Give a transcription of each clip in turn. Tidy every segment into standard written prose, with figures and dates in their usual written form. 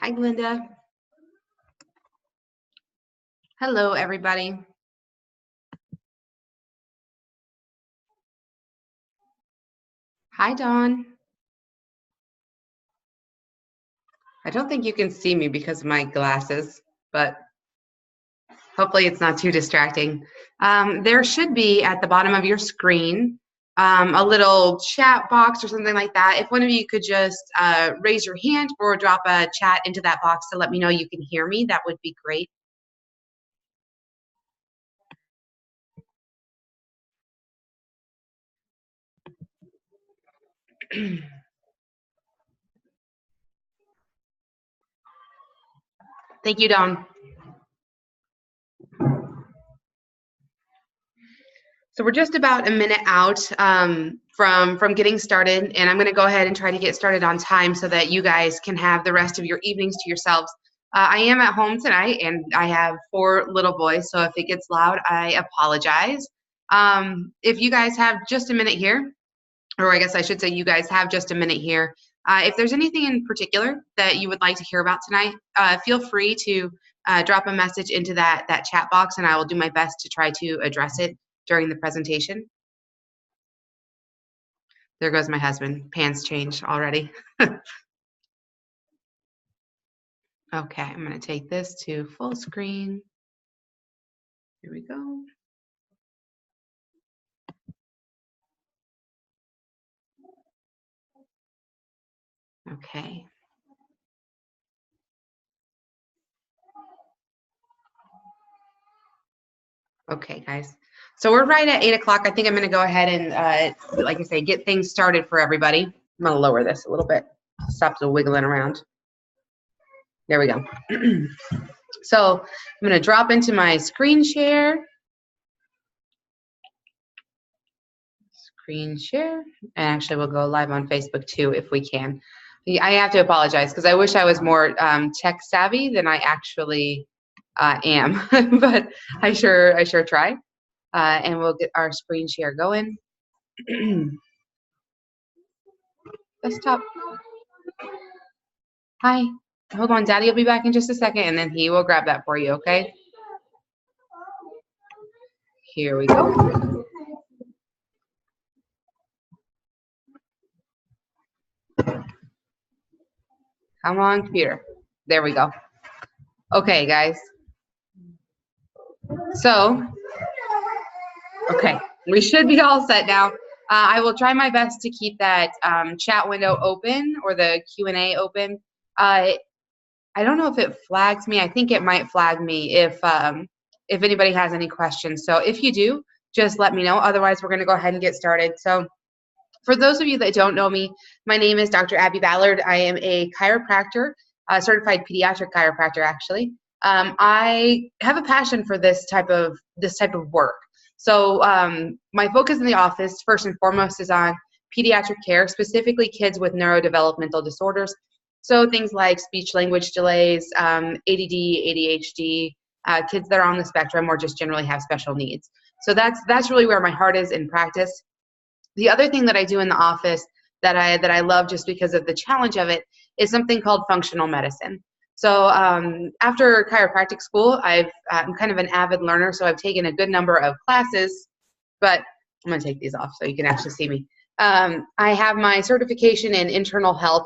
Hi, Glenda. Hello, everybody. Hi, Dawn. I don't think you can see me because of my glasses, but hopefully it's not too distracting. There should be at the bottom of your screen a little chat box or something like that. If one of you could just raise your hand or drop a chat into that box to let me know you can hear me, that would be great. Thank you, Dawn. So we're just about a minute out from getting started, and I'm going to go ahead and try to get started on time so that you guys can have the rest of your evenings to yourselves. I am at home tonight, and I have 4 little boys, so if it gets loud, I apologize. If you guys have just a minute here, or I guess I should say you guys have just a minute here, if there's anything in particular that you would like to hear about tonight, feel free to drop a message into that chat box, and I will do my best to try to address it during the presentation. There goes my husband. Pants changed already. Okay, I'm going to take this to full screen. Here we go. Okay. Okay, guys. So we're right at 8 o'clock. I think I'm going to go ahead and, like I say, get things started for everybody. I'm going to lower this a little bit. Stop the wiggling around. There we go. So I'm going to drop into my screen share. Screen share. And actually, we'll go live on Facebook too if we can. I have to apologize because I wish I was more tech savvy than I actually am, but I sure try. And we'll get our screen share going. Desktop. Hi. Hold on, Daddy will be back in just a second, and then he will grab that for you, okay? Here we go. Come on, computer. There we go. Okay, guys. So, okay, we should be all set now. I will try my best to keep that chat window open or the Q&A open. I don't know if it flags me. I think it might flag me if anybody has any questions. So if you do, just let me know. Otherwise, we're going to go ahead and get started. So for those of you that don't know me, my name is Dr. Abby Ballard. I am a chiropractor, a certified pediatric chiropractor, actually. I have a passion for this type of work. So my focus in the office, first and foremost, is on pediatric care, specifically kids with neurodevelopmental disorders. So things like speech language delays, ADD, ADHD, kids that are on the spectrum or just generally have special needs. So that's really where my heart is in practice. The other thing that I do in the office that I love just because of the challenge of it is something called functional medicine. So after chiropractic school, I'm kind of an avid learner, so I've taken a good number of classes, but I'm going to take these off so you can actually see me. I have my certification in internal health.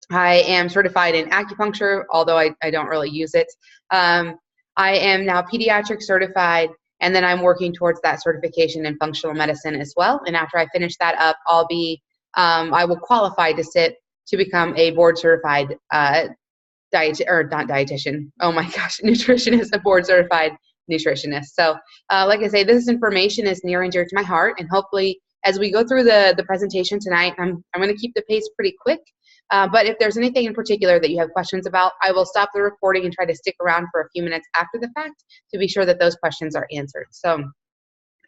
I am certified in acupuncture, although I don't really use it. I am now pediatric certified, and then I'm working towards that certification in functional medicine as well. And after I finish that up, I will qualify to become a board certified nutritionist, a board certified nutritionist. So like I say, this information is near and dear to my heart, and hopefully as we go through the presentation tonight, I'm going to keep the pace pretty quick. But if there's anything in particular that you have questions about, I will stop the recording and try to stick around for a few minutes after the fact to be sure that those questions are answered. So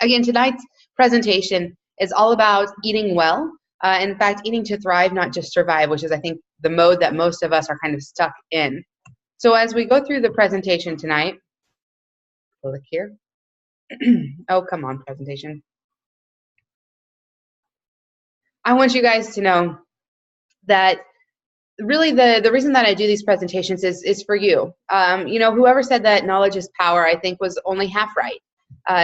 again, tonight's presentation is all about eating well. In fact, eating to thrive, not just survive, which is, I think, the mode that most of us are kind of stuck in. So as we go through the presentation tonight, click here. Oh, come on, presentation. I want you guys to know that really the reason that I do these presentations is for you. Whoever said that knowledge is power, I think was only half right.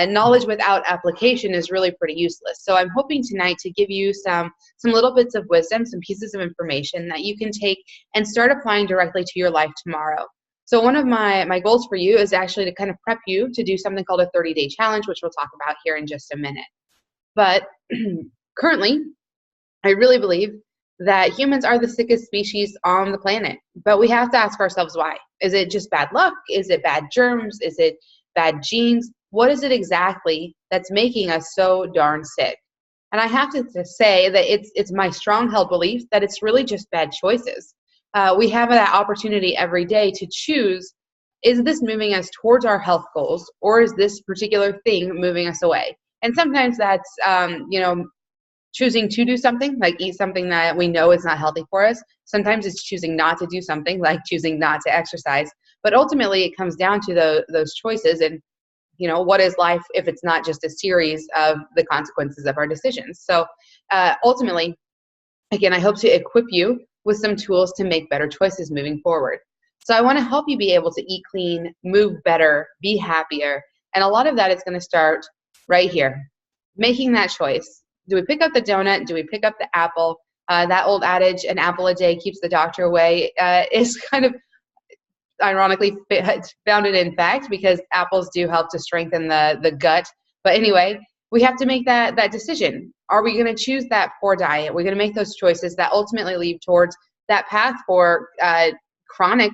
Knowledge without application is really pretty useless. So I'm hoping tonight to give you some little bits of wisdom, some pieces of information that you can take and start applying directly to your life tomorrow. So one of my goals for you is actually to kind of prep you to do something called a 30-day challenge, which we'll talk about here in just a minute. But currently, I really believe that humans are the sickest species on the planet, but we have to ask ourselves why. Is it just bad luck? Is it bad germs? Is it bad genes? What is it exactly that's making us so darn sick? And I have to say that it's my strong held belief that it's really just bad choices. We have that opportunity every day to choose, is this moving us towards our health goals, or is this particular thing moving us away? And sometimes that's, choosing to do something, like eat something that we know is not healthy for us. Sometimes it's choosing not to do something, like choosing not to exercise. But ultimately, it comes down to those choices. And, what is life if it's not just a series of the consequences of our decisions? So ultimately, again, I hope to equip you with some tools to make better choices moving forward. So I want to help you be able to eat clean, move better, be happier. And a lot of that is going to start right here, making that choice. Do we pick up the donut? Do we pick up the apple? That old adage, an apple a day keeps the doctor away, is kind of ironically founded in fact, because apples do help to strengthen the gut. But anyway, we have to make that decision. Are we going to choose that poor diet? We're going to make those choices that ultimately lead towards that path for chronic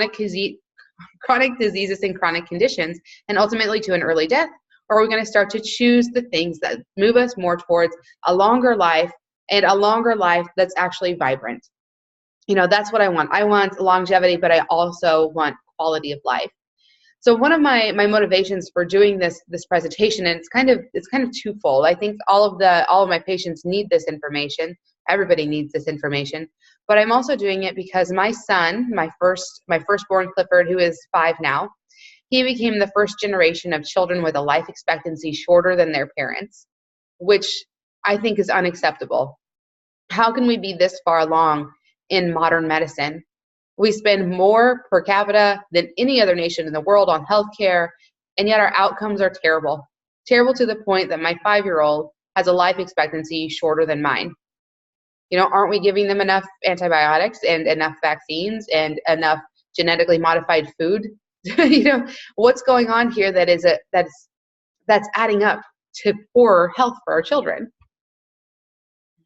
diseases and chronic conditions, and ultimately to an early death? Or are we going to start to choose the things that move us more towards a longer life, and a longer life that's actually vibrant? That's what I want. I want longevity, but I also want quality of life. So one of my motivations for doing this presentation, and it's kind of twofold. I think all of my patients need this information. Everybody needs this information. But I'm also doing it because my son, my firstborn Clifford, who is 5 now, he became the first generation of children with a life expectancy shorter than their parents, which I think is unacceptable. How can we be this far along in modern medicine? We spend more per capita than any other nation in the world on healthcare, and yet our outcomes are terrible. Terrible to the point that my 5-year-old has a life expectancy shorter than mine. Aren't we giving them enough antibiotics and enough vaccines and enough genetically modified food? What's going on here that's adding up to poor health for our children?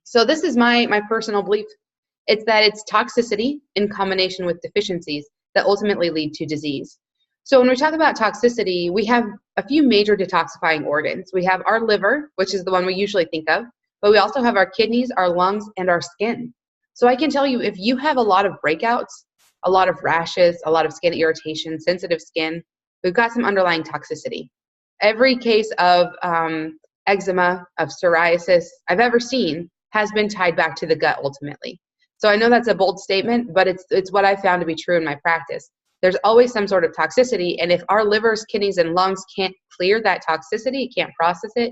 So this is my personal belief. It's that it's toxicity in combination with deficiencies that ultimately lead to disease. So when we talk about toxicity, we have a few major detoxifying organs. We have our liver, which is the one we usually think of, but we also have our kidneys, our lungs, and our skin. So I can tell you, if you have a lot of breakouts, a lot of rashes, a lot of skin irritation, sensitive skin, we've got some underlying toxicity. Every case of eczema, of psoriasis I've ever seen has been tied back to the gut ultimately. So I know that's a bold statement, but it's what I found to be true in my practice. There's always some sort of toxicity, and if our livers, kidneys, and lungs can't clear that toxicity, can't process it,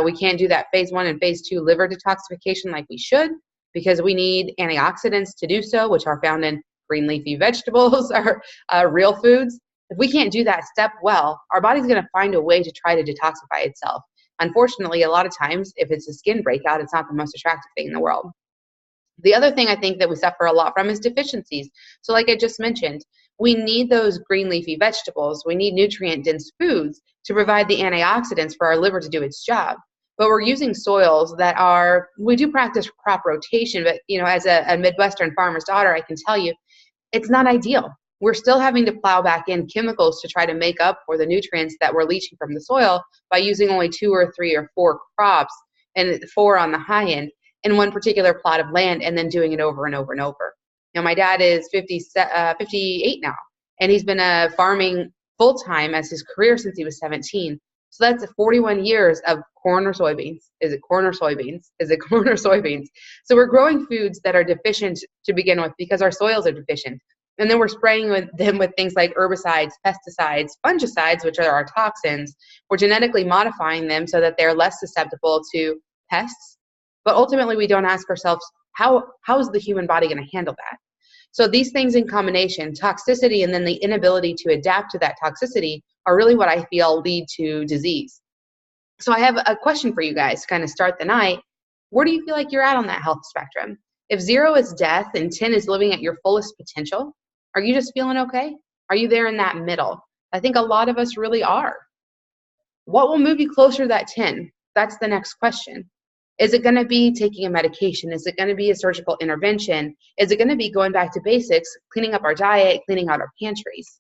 we can't do that phase 1 and phase 2 liver detoxification like we should, because we need antioxidants to do so, which are found in green leafy vegetables, are real foods. If we can't do that step well, our body's going to find a way to try to detoxify itself. Unfortunately, a lot of times, if it's a skin breakout, it's not the most attractive thing in the world. The other thing I think that we suffer a lot from is deficiencies. So like I just mentioned, we need those green leafy vegetables. We need nutrient-dense foods to provide the antioxidants for our liver to do its job. But we're using soils we do practice crop rotation, but as a Midwestern farmer's daughter, I can tell you, it's not ideal. We're still having to plow back in chemicals to try to make up for the nutrients that we're leaching from the soil by using only 2 or 3 or 4 crops, and 4 on the high end, in one particular plot of land, and then doing it over and over and over. My dad is 58 now, and he's been farming full-time as his career since he was 17. So that's 41 years of corn or soybeans. Is it corn or soybeans? Is it corn or soybeans? So we're growing foods that are deficient to begin with because our soils are deficient. And then we're spraying them with things like herbicides, pesticides, fungicides, which are our toxins. We're genetically modifying them so that they're less susceptible to pests. But ultimately, we don't ask ourselves, how is the human body going to handle that? So these things in combination, toxicity and then the inability to adapt to that toxicity, are really what I feel lead to disease. So I have a question for you guys to kind of start the night. Where do you feel like you're at on that health spectrum? If 0 is death and 10 is living at your fullest potential, are you just feeling okay? Are you there in that middle? I think a lot of us really are. What will move you closer to that 10? That's the next question. Is it going to be taking a medication? Is it going to be a surgical intervention? Is it going to be going back to basics, cleaning up our diet, cleaning out our pantries?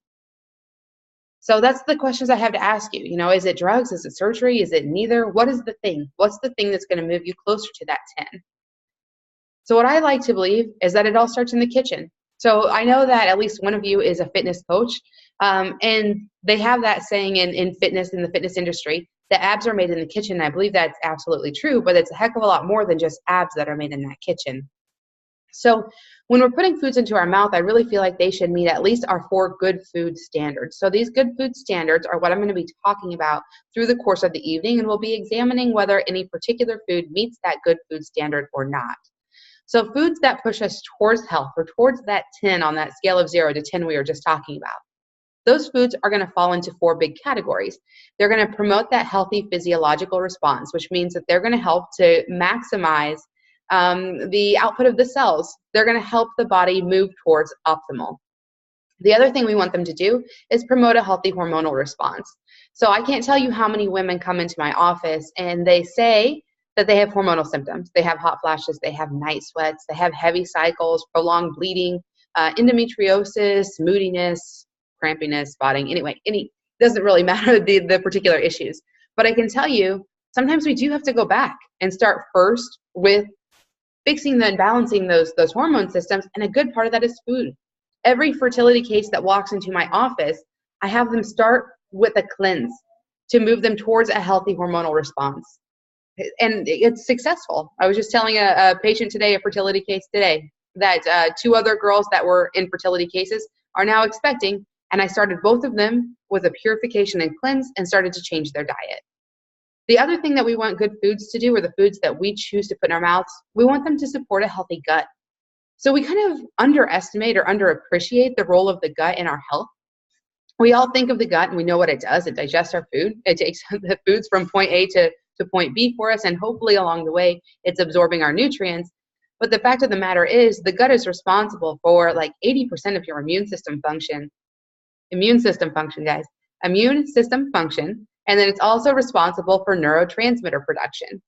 So that's the questions I have to ask you. You know, is it drugs? Is it surgery? Is it neither? What is the thing? What's the thing that's going to move you closer to that 10? So what I like to believe is that it all starts in the kitchen. So I know that at least one of you is a fitness coach, and they have that saying in fitness, in the fitness industry, the abs are made in the kitchen. I believe that's absolutely true, but it's a heck of a lot more than just abs that are made in that kitchen. So when we're putting foods into our mouth, I really feel like they should meet at least our 4 good food standards. So these good food standards are what I'm going to be talking about through the course of the evening, and we'll be examining whether any particular food meets that good food standard or not. So foods that push us towards health, or towards that 10 on that scale of 0 to 10 we were just talking about, those foods are going to fall into 4 big categories. They're going to promote that healthy physiological response, which means that they're going to help to maximize the output of the cells. They're going to help the body move towards optimal. The other thing we want them to do is promote a healthy hormonal response. So I can't tell you how many women come into my office and they say that they have hormonal symptoms. They have hot flashes, they have night sweats, they have heavy cycles, prolonged bleeding, endometriosis, moodiness, crampiness, spotting. Anyway, doesn't really matter the particular issues. But I can tell you, sometimes we do have to go back and start first with fixing and balancing those hormone systems, and a good part of that is food. Every fertility case that walks into my office, I have them start with a cleanse to move them towards a healthy hormonal response. And it's successful. I was just telling a patient today, a fertility case today, that 2 other girls that were in fertility cases are now expecting, and I started both of them with a purification and cleanse and started to change their diet. The other thing that we want good foods to do, or the foods that we choose to put in our mouths, we want them to support a healthy gut. So we kind of underestimate or underappreciate the role of the gut in our health. We all think of the gut and we know what it does. It digests our food. It takes the foods from point A to point B for us, and hopefully along the way, it's absorbing our nutrients. But the fact of the matter is, the gut is responsible for like 80% of your immune system function. Immune system function, guys. Immune system function. And then it's also responsible for neurotransmitter production.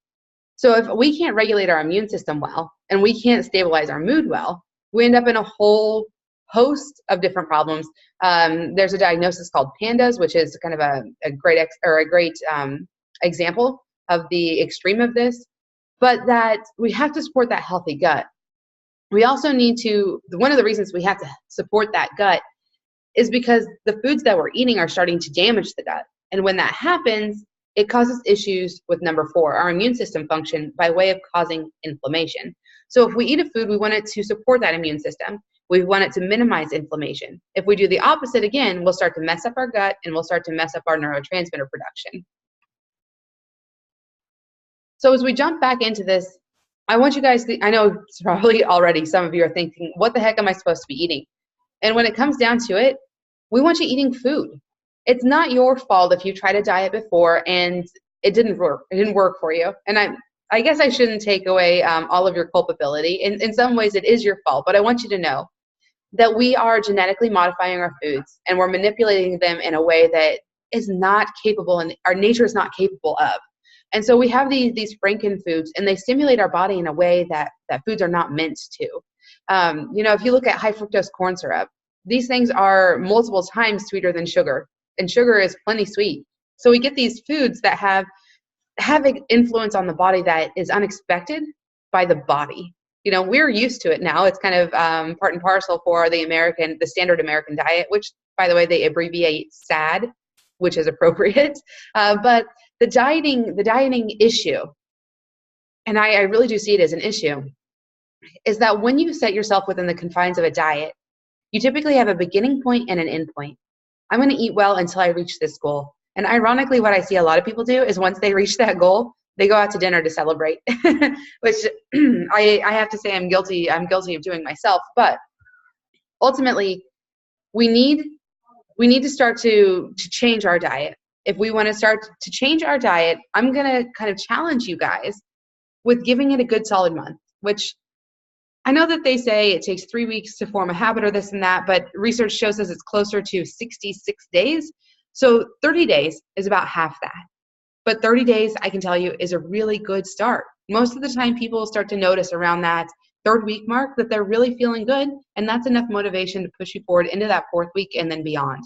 So if we can't regulate our immune system well, and we can't stabilize our mood well, we end up in a whole host of different problems. There's a diagnosis called PANDAS, which is kind of a great example of the extreme of this, but that we have to support that healthy gut. We also need to, one of the reasons we have to support that gut is because the foods that we're eating are starting to damage the gut. And when that happens, it causes issues with number 4, our immune system function, by way of causing inflammation. So if we eat a food, we want it to support that immune system. We want it to minimize inflammation. If we do the opposite again, we'll start to mess up our gut and we'll start to mess up our neurotransmitter production. So as we jump back into this, I want you guys to, I know probably already some of you are thinking, what the heck am I supposed to be eating? And when it comes down to it, we want you eating food. It's not your fault if you tried a diet before and it didn't work. It didn't work for you. And I guess I shouldn't take away all of your culpability. In some ways, it is your fault. But I want you to know that we are genetically modifying our foods and we're manipulating them in a way that is not capable, and our nature is not capable of. And so we have these Franken foods, and they stimulate our body in a way that foods are not meant to. If you look at high fructose corn syrup, these things are multiple times sweeter than sugar, and sugar is plenty sweet. So we get these foods that have an influence on the body that is unexpected by the body. We're used to it now. It's kind of part and parcel for the standard American diet, which, by the way, they abbreviate SAD, which is appropriate. But the dieting issue, and I really do see it as an issue, is that when you set yourself within the confines of a diet, you typically have a beginning point and an end point. I'm going to eat well until I reach this goal. And ironically, what I see a lot of people do is once they reach that goal, they go out to dinner to celebrate, which I have to say I'm guilty of doing myself. But ultimately, we need to start to change our diet. If we want to start to change our diet, I'm going to kind of challenge you guys with giving it a good solid month, which I know that they say it takes 3 weeks to form a habit or this and that, but research shows us it's closer to 66 days. So 30 days is about half that. But 30 days, I can tell you, is a really good start. Most of the time, people start to notice around that 3rd week mark that they're really feeling good, and that's enough motivation to push you forward into that 4th week and then beyond.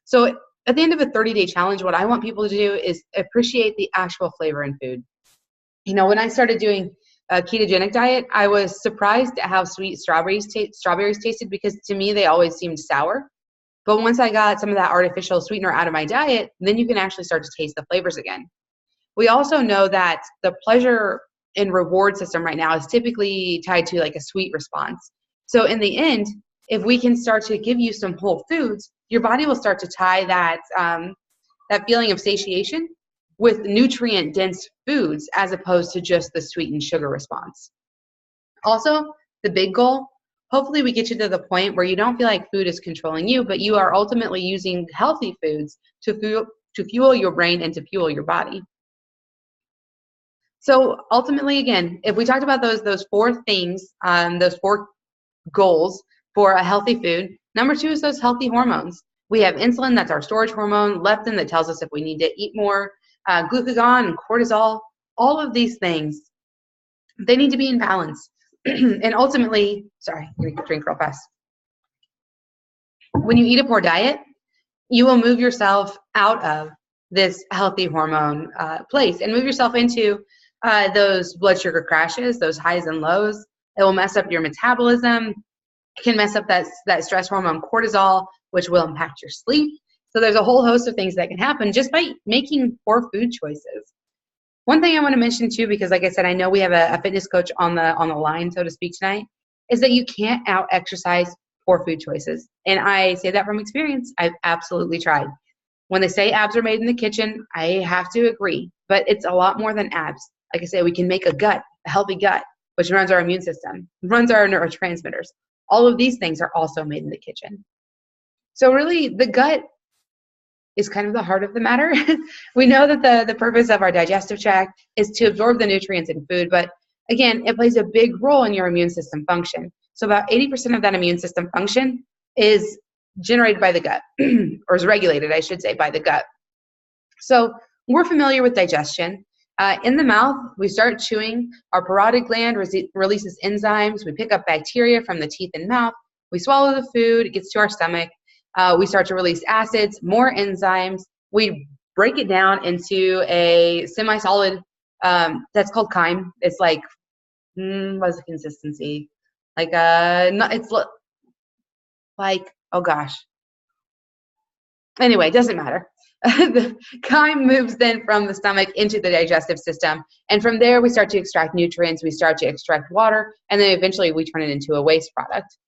So at the end of a 30-day challenge, what I want people to do is appreciate the actual flavor in food. You know, when I started doing a ketogenic diet, I was surprised at how sweet strawberries tasted, because to me, they always seemed sour. But once I got some of that artificial sweetener out of my diet, then you can actually start to taste the flavors again. We also know that the pleasure and reward system right now is typically tied to like a sweet response. So in the end, if we can start to give you some whole foods, your body will start to tie that feeling of satiation with nutrient-dense foods as opposed to just the sweet and sugar response. Also, the big goal, hopefully we get you to the point where you don't feel like food is controlling you, but you are ultimately using healthy foods to fuel your brain and to fuel your body. So ultimately, again, if we talked about those 4 things, those 4 goals for a healthy food, number 2 is those healthy hormones. We have insulin, that's our storage hormone, leptin that tells us if we need to eat more, glucagon and cortisol, all of these things, they need to be in balance. And ultimately, sorry, I'm gonna drink real fast. When you eat a poor diet, you will move yourself out of this healthy hormone place and move yourself into those blood sugar crashes, those highs and lows. It will mess up your metabolism. It can mess up that stress hormone cortisol, which will impact your sleep. So there's a whole host of things that can happen just by making poor food choices. One thing I want to mention too, because like I said, I know we have a fitness coach on the line, so to speak, tonight, is that you can't out-exercise poor food choices. And I say that from experience. I've absolutely tried. When they say abs are made in the kitchen, I have to agree, but it's a lot more than abs. Like I say, we can make a healthy gut, which runs our immune system, runs our neurotransmitters. All of these things are also made in the kitchen. So really, the gut is kind of the heart of the matter. We know that the purpose of our digestive tract is to absorb the nutrients in food, but again, it plays a big role in your immune system function. So about 80% of that immune system function is generated by the gut, or is regulated, I should say, by the gut. So we're familiar with digestion. In the mouth, we start chewing. Our parotid gland releases enzymes. We pick up bacteria from the teeth and mouth. We swallow the food. It gets to our stomach. We start to release acids, more enzymes. We break it down into a semi-solid, that's called chyme. It's like, what's the consistency? Like, it's like, oh gosh. Anyway, it doesn't matter. The chyme moves then from the stomach into the digestive system. And from there, we start to extract nutrients. We start to extract water. And then eventually we turn it into a waste product.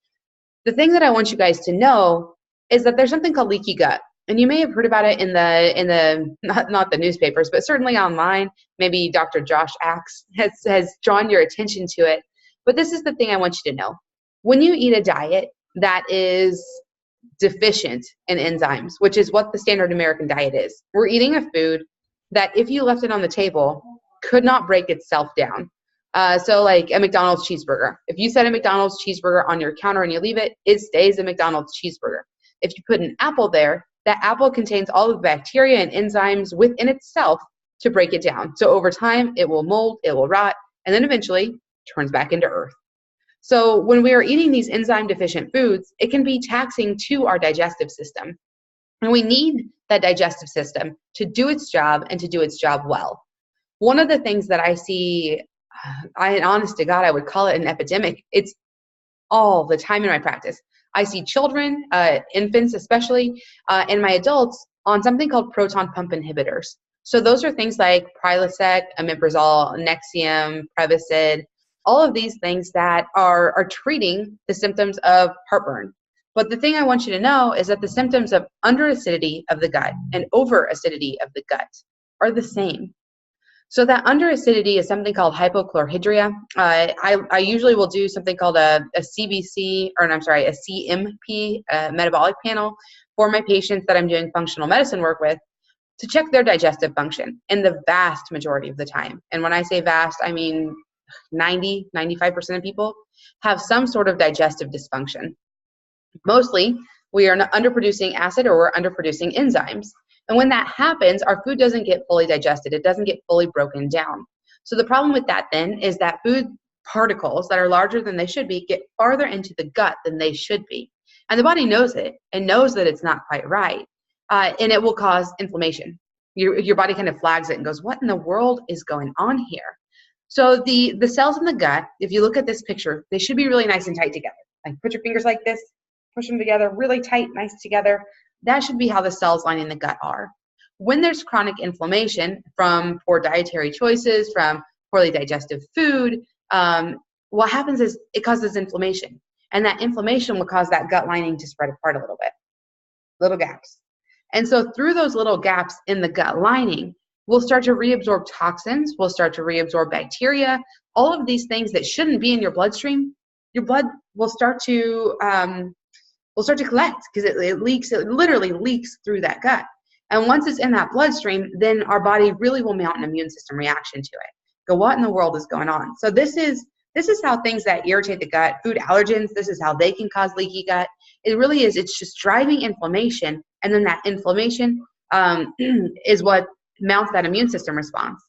The thing that I want you guys to know is that there's something called leaky gut. And you may have heard about it in the not the newspapers, but certainly online. Maybe Dr. Josh Axe has drawn your attention to it. But this is the thing I want you to know. When you eat a diet that is deficient in enzymes, which is what the standard American diet is, we're eating a food that if you left it on the table could not break itself down. So like a McDonald's cheeseburger. If you set a McDonald's cheeseburger on your counter and you leave it, it stays a McDonald's cheeseburger. If you put an apple there, that apple contains all of the bacteria and enzymes within itself to break it down. So over time, it will mold, it will rot, and then eventually turns back into earth. So when we are eating these enzyme deficient foods, it can be taxing to our digestive system. And we need that digestive system to do its job and to do its job well. One of the things that I see, honest to God, I would call it an epidemic. It's all the time in my practice. I see children, infants especially, and my adults on something called proton pump inhibitors. So those are things like Prilosec, omeprazole, Nexium, Prevacid, all of these things that are treating the symptoms of heartburn. But the thing I want you to know is that the symptoms of underacidity of the gut and overacidity of the gut are the same. So that under acidity is something called hypochlorhydria. I usually will do something called a CBC, or I'm sorry, a CMP, metabolic panel, for my patients that I'm doing functional medicine work with, to check their digestive function in the vast majority of the time. And when I say vast, I mean 95% of people have some sort of digestive dysfunction. Mostly, we are underproducing acid, or we're underproducing enzymes. And when that happens, our food doesn't get fully digested. It doesn't get fully broken down. So the problem with that then is that food particles that are larger than they should be get farther into the gut than they should be. And the body knows it and knows that it's not quite right. And it will cause inflammation. Your body kind of flags it and goes, what in the world is going on here? So the cells in the gut, if you look at this picture, they should be really nice and tight together. Like, put your fingers like this, push them together, really tight, nice together. That should be how the cells lining the gut are. When there's chronic inflammation from poor dietary choices, from poorly digested food, what happens is it causes inflammation. And that inflammation will cause that gut lining to spread apart a little bit, little gaps. And so through those little gaps in the gut lining, we'll start to reabsorb toxins, we'll start to reabsorb bacteria, all of these things that shouldn't be in your bloodstream. Your blood will start to collect, because it leaks, it literally leaks through that gut. And once it's in that bloodstream, then our body really will mount an immune system reaction to it. Go, what in the world is going on? So this is how things that irritate the gut, food allergens, this is how they can cause leaky gut. It really is, it's just driving inflammation, and then that inflammation is what mounts that immune system response.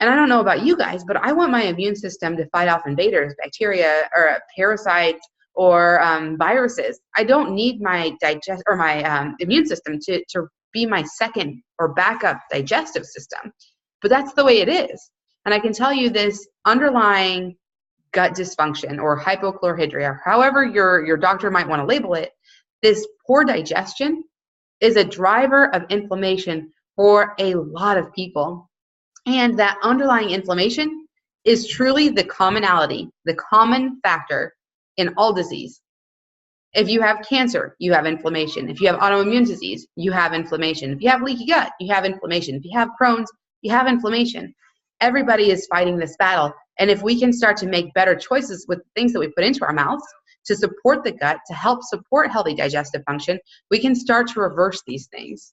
And I don't know about you guys, but I want my immune system to fight off invaders, bacteria, or parasites, or viruses. I don't need my immune system to be my second or backup digestive system. But that's the way it is. And I can tell you, this underlying gut dysfunction, or hypochlorhydria, however your doctor might want to label it, this poor digestion is a driver of inflammation for a lot of people. And that underlying inflammation is truly the commonality, the common factor in all disease. If you have cancer, you have inflammation. If you have autoimmune disease, you have inflammation. If you have leaky gut, you have inflammation. If you have Crohn's, you have inflammation. Everybody is fighting this battle. And if we can start to make better choices with things that we put into our mouths to support the gut, to help support healthy digestive function, we can start to reverse these things.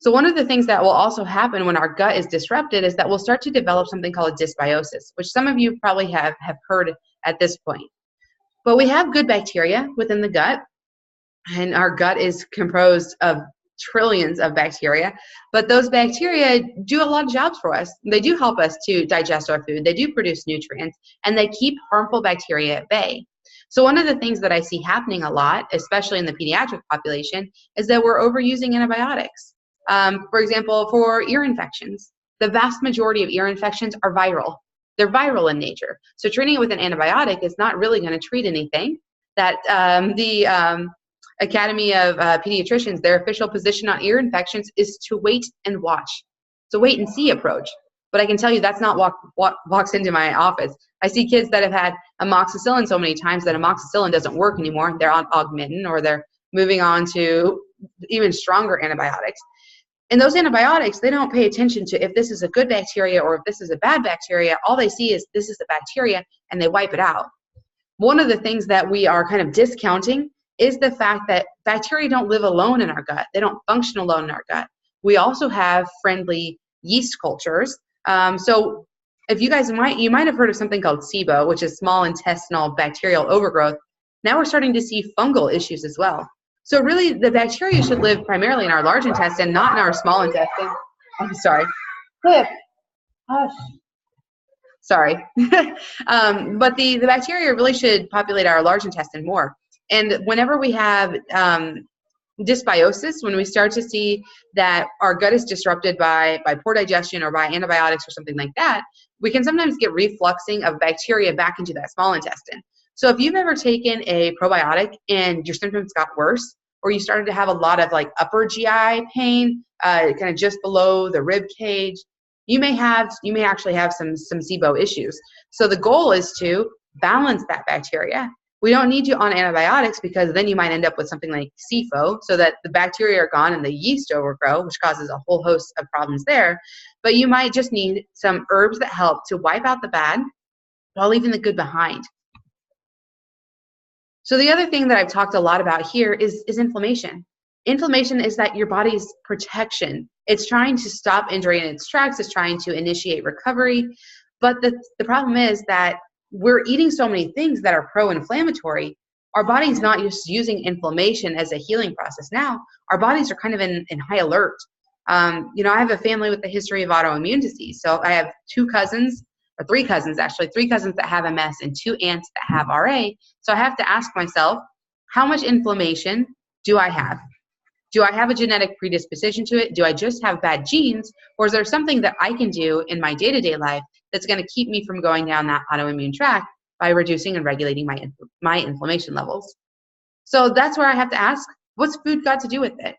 So one of the things that will also happen when our gut is disrupted is that we'll start to develop something called a dysbiosis, which some of you probably have heard at this point. But we have good bacteria within the gut, and our gut is composed of trillions of bacteria, but those bacteria do a lot of jobs for us. They do help us to digest our food. They do produce nutrients, and they keep harmful bacteria at bay. So one of the things that I see happening a lot, especially in the pediatric population, is that we're overusing antibiotics. For example, for ear infections, the vast majority of ear infections are viral. They're viral in nature. So treating it with an antibiotic is not really going to treat anything. That the Academy of Pediatricians, their official position on ear infections is to wait and watch. It's a wait and see approach. But I can tell you that's not what walks into my office. I see kids that have had amoxicillin so many times that amoxicillin doesn't work anymore. They're on Augmentin, or they're moving on to even stronger antibiotics. And those antibiotics, they don't pay attention to if this is a good bacteria or if this is a bad bacteria. All they see is this is a bacteria, and they wipe it out. One of the things that we are kind of discounting is the fact that bacteria don't live alone in our gut. They don't function alone in our gut. We also have friendly yeast cultures. So if you guys you might have heard of something called SIBO, which is small intestinal bacterial overgrowth. Now we're starting to see fungal issues as well. So really, the bacteria should live primarily in our large intestine, not in our small intestine. I'm sorry. Cliff. Hush. Sorry. But the bacteria really should populate our large intestine more. And whenever we have dysbiosis, when we start to see that our gut is disrupted by poor digestion or by antibiotics or something like that, we can sometimes get refluxing of bacteria back into that small intestine. So if you've ever taken a probiotic and your symptoms got worse, or you started to have a lot of like upper GI pain, kind of just below the rib cage, you may actually have some SIBO issues. So the goal is to balance that bacteria. We don't need you on antibiotics because then you might end up with something like SIFO, so that the bacteria are gone and the yeast overgrow, which causes a whole host of problems there. But you might just need some herbs that help to wipe out the bad while leaving the good behind. So the other thing that I've talked a lot about here is inflammation. Inflammation is that your body's protection. It's trying to stop injury in its tracks. It's trying to initiate recovery. But the problem is that we're eating so many things that are pro-inflammatory. Our body's not just using inflammation as a healing process now. Our bodies are kind of in high alert. I have a family with a history of autoimmune disease. So I have three cousins that have MS and 2 aunts that have RA. So I have to ask myself, how much inflammation do I have? Do I have a genetic predisposition to it? Do I just have bad genes? Or is there something that I can do in my day-to-day life that's going to keep me from going down that autoimmune track by reducing and regulating my inflammation levels? So that's where I have to ask, what's food got to do with it?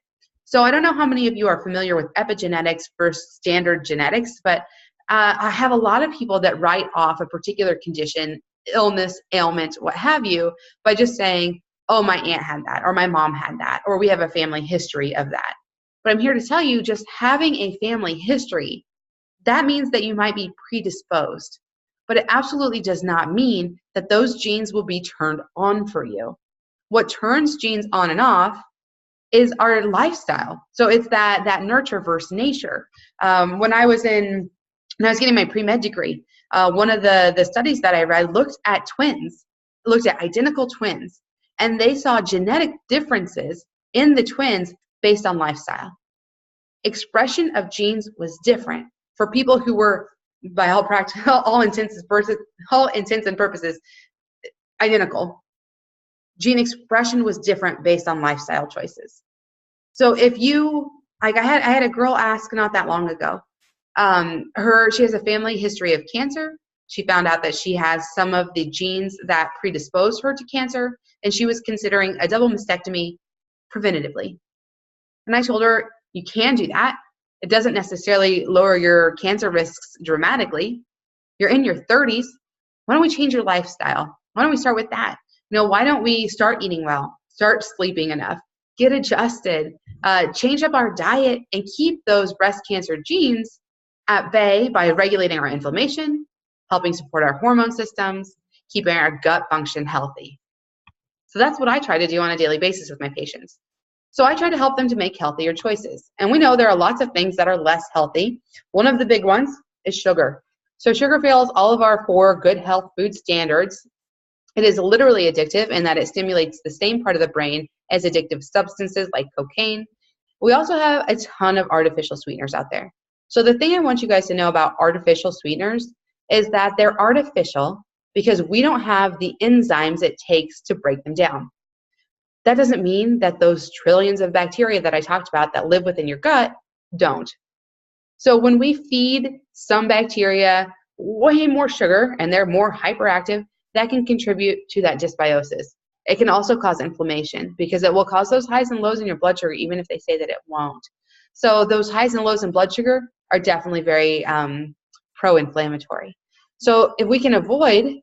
So I don't know how many of you are familiar with epigenetics versus standard genetics, but I have a lot of people that write off a particular condition, illness, ailment, what have you, by just saying, oh, my aunt had that, or my mom had that, or we have a family history of that. But I'm here to tell you, just having a family history, that means that you might be predisposed. But it absolutely does not mean that those genes will be turned on for you. What turns genes on and off is our lifestyle. So it's that nurture versus nature. When I was getting my pre-med degree, one of the studies that I read looked at identical twins, and they saw genetic differences in the twins based on lifestyle. Expression of genes was different for people who were, by all intents and purposes, identical. Gene expression was different based on lifestyle choices. So if you, I had a girl ask not that long ago, she has a family history of cancer. She found out that she has some of the genes that predispose her to cancer, and she was considering a double mastectomy preventatively. And I told her, you can do that. It doesn't necessarily lower your cancer risks dramatically. You're in your 30s. Why don't we change your lifestyle? Why don't we start with that? Why don't we start eating well, start sleeping enough, get adjusted, change up our diet, and keep those breast cancer genes at bay by regulating our inflammation, helping support our hormone systems, keeping our gut function healthy. So that's what I try to do on a daily basis with my patients. So I try to help them to make healthier choices. And we know there are lots of things that are less healthy. One of the big ones is sugar. So sugar fails all of our 4 good health food standards. It is literally addictive in that it stimulates the same part of the brain as addictive substances like cocaine. We also have a ton of artificial sweeteners out there. So the thing I want you guys to know about artificial sweeteners is that they're artificial because we don't have the enzymes it takes to break them down. That doesn't mean that those trillions of bacteria that I talked about that live within your gut don't. So when we feed some bacteria way more sugar and they're more hyperactive, that can contribute to that dysbiosis. It can also cause inflammation because it will cause those highs and lows in your blood sugar, even if they say that it won't. So those highs and lows in blood sugar are definitely very pro-inflammatory. So if we can avoid,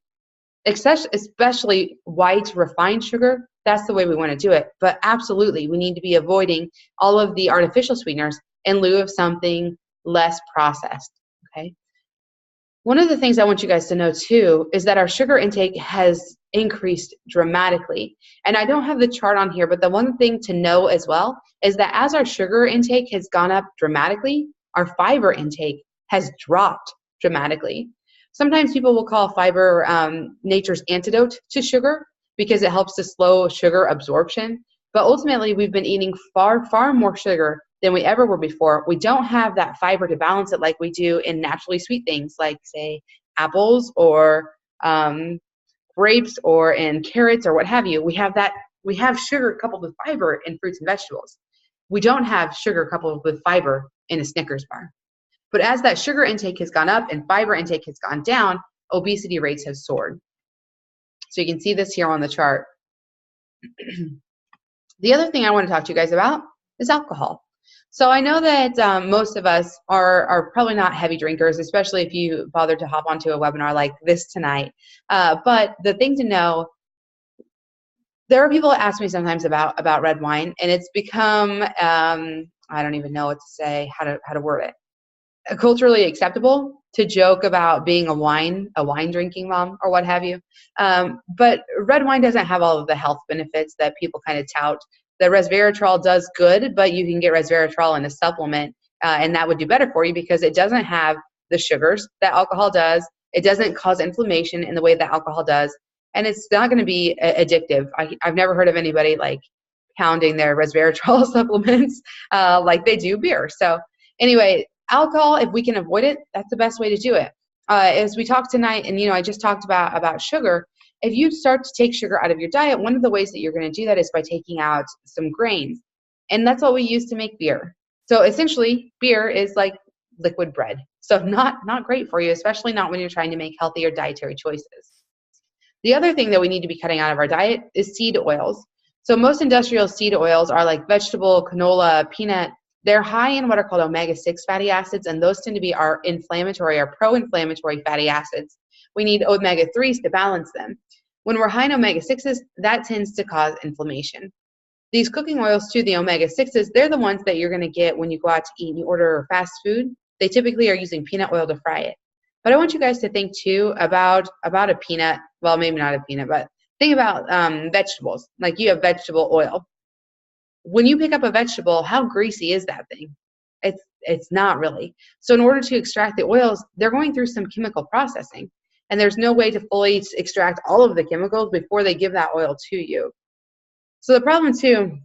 especially white refined sugar, that's the way we want to do it. But absolutely, we need to be avoiding all of the artificial sweeteners in lieu of something less processed, okay? One of the things I want you guys to know too is that our sugar intake has increased dramatically. And I don't have the chart on here, but the one thing to know as well is that as our sugar intake has gone up dramatically, our fiber intake has dropped dramatically. Sometimes people will call fiber nature's antidote to sugar because it helps to slow sugar absorption. But ultimately, we've been eating far, far more sugar than we ever were before. We don't have that fiber to balance it like we do in naturally sweet things like, say, apples or grapes or in carrots or what have you. We have sugar coupled with fiber in fruits and vegetables. We don't have sugar coupled with fiber in a Snickers bar. But as that sugar intake has gone up and fiber intake has gone down, obesity rates have soared. So you can see this here on the chart. The other thing I want to talk to you guys about is alcohol. So I know that most of us are probably not heavy drinkers, especially if you bothered to hop onto a webinar like this tonight. But the thing to know, There are people that ask me sometimes about red wine, and it's become I don't even know what to say, how to word it. Culturally acceptable to joke about being a wine drinking mom or what have you. But red wine doesn't have all of the health benefits that people kind of tout. The resveratrol does good, but you can get resveratrol in a supplement, and that would do better for you because it doesn't have the sugars that alcohol does. It doesn't cause inflammation in the way that alcohol does, and it's not going to be addictive. I've never heard of anybody like pounding their resveratrol supplements like they do beer. So anyway, alcohol, if we can avoid it, that's the best way to do it. As we talk tonight, and I just talked about sugar. If you start to take sugar out of your diet, one of the ways that you're going to do that is by taking out some grains, and that's what we use to make beer. So essentially, beer is like liquid bread. So not great for you, especially not when you're trying to make healthier dietary choices. The other thing that we need to be cutting out of our diet is seed oils. So most industrial seed oils are like vegetable, canola, peanut. They're high in what are called omega-6 fatty acids, and those tend to be our inflammatory, our pro-inflammatory fatty acids. We need omega-3s to balance them. When we're high in omega-6s, that tends to cause inflammation. These cooking oils too, the omega-6s, they're the ones that you're going to get when you go out to eat and you order fast food. They typically are using peanut oil to fry it. But I want you guys to think too about a peanut, well, maybe not a peanut, but think about vegetables, like you have vegetable oil. When you pick up a vegetable, how greasy is that thing? It's not really. So in order to extract the oils, they're going through some chemical processing, and there's no way to fully extract all of the chemicals before they give that oil to you. So the problem too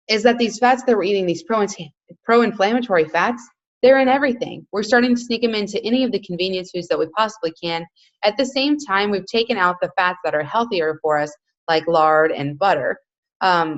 is that these fats that we're eating, these pro-inflammatory fats, they're in everything. We're starting to sneak them into any of the convenience foods that we possibly can. At the same time, we've taken out the fats that are healthier for us, like lard and butter,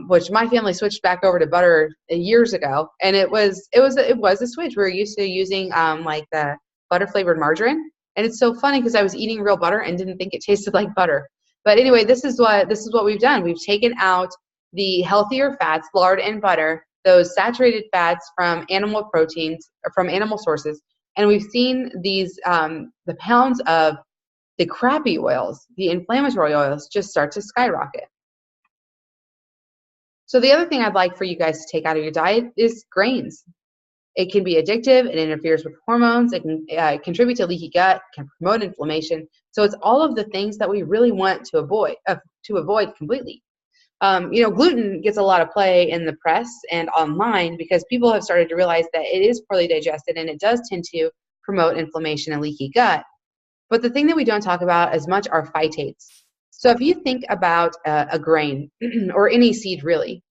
which my family switched back over to butter years ago, and it was a switch. We were used to using like the butter flavored margarine, and it's so funny because I was eating real butter and didn't think it tasted like butter. But anyway, this is what we've done. We've taken out the healthier fats, lard and butter, those saturated fats from animal proteins or from animal sources, and we've seen these the pounds of the crappy oils, the inflammatory oils, just start to skyrocket. So the other thing I'd like for you guys to take out of your diet is grains. It can be addictive. It interferes with hormones. It can contribute to leaky gut, can promote inflammation. So it's all of the things that we really want to avoid completely. Gluten gets a lot of play in the press and online because people have started to realize that it is poorly digested and it does tend to promote inflammation and leaky gut. But the thing that we don't talk about as much are phytates. So if you think about a grain or any seed really,